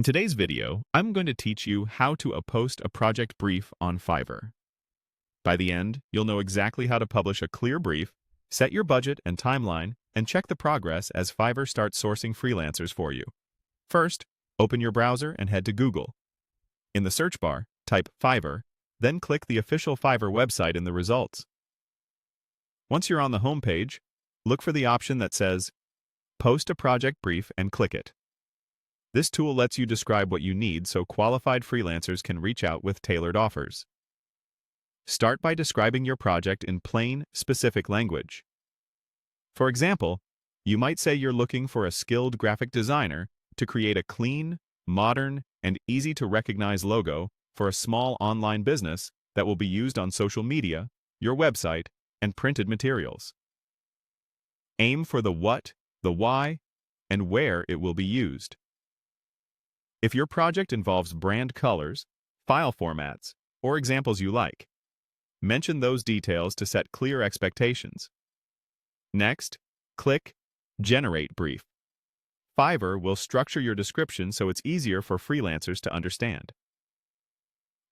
In today's video, I'm going to teach you how to post a project brief on Fiverr. By the end, you'll know exactly how to publish a clear brief, set your budget and timeline, and check the progress as Fiverr starts sourcing freelancers for you. First, open your browser and head to Google. In the search bar, type Fiverr, then click the official Fiverr website in the results. Once you're on the home page, look for the option that says Post a Project Brief and click it. This tool lets you describe what you need so qualified freelancers can reach out with tailored offers. Start by describing your project in plain, specific language. For example, you might say you're looking for a skilled graphic designer to create a clean, modern, and easy-to-recognize logo for a small online business that will be used on social media, your website, and printed materials. Aim for the what, the why, and where it will be used. If your project involves brand colors, file formats, or examples you like, mention those details to set clear expectations. Next, click Generate Brief. Fiverr will structure your description so it's easier for freelancers to understand.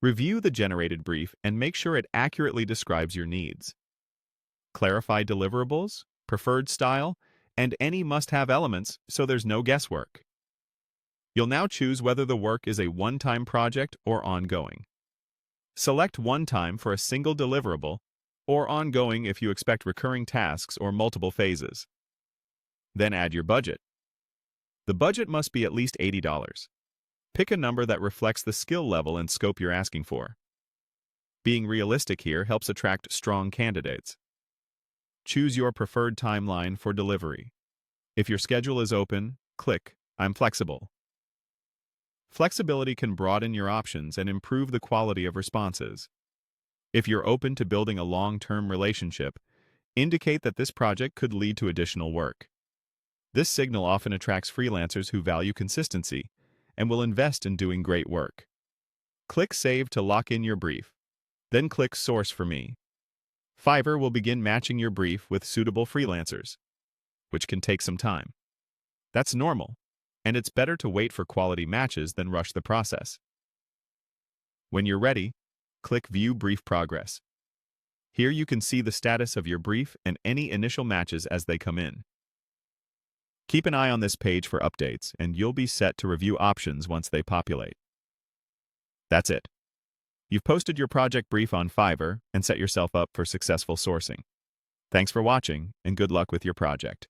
Review the generated brief and make sure it accurately describes your needs. Clarify deliverables, preferred style, and any must-have elements so there's no guesswork. You'll now choose whether the work is a one-time project or ongoing. Select one-time for a single deliverable, or ongoing if you expect recurring tasks or multiple phases. Then add your budget. The budget must be at least $80. Pick a number that reflects the skill level and scope you're asking for. Being realistic here helps attract strong candidates. Choose your preferred timeline for delivery. If your schedule is open, click I'm flexible. Flexibility can broaden your options and improve the quality of responses. If you're open to building a long-term relationship, indicate that this project could lead to additional work. This signal often attracts freelancers who value consistency and will invest in doing great work. Click Save to lock in your brief. Then click Source for Me. Fiverr will begin matching your brief with suitable freelancers, which can take some time. That's normal, and it's better to wait for quality matches than rush the process. When you're ready, click View Brief Progress. Here you can see the status of your brief and any initial matches as they come in. Keep an eye on this page for updates, and you'll be set to review options once they populate. That's it. You've posted your project brief on Fiverr and set yourself up for successful sourcing. Thanks for watching, and good luck with your project.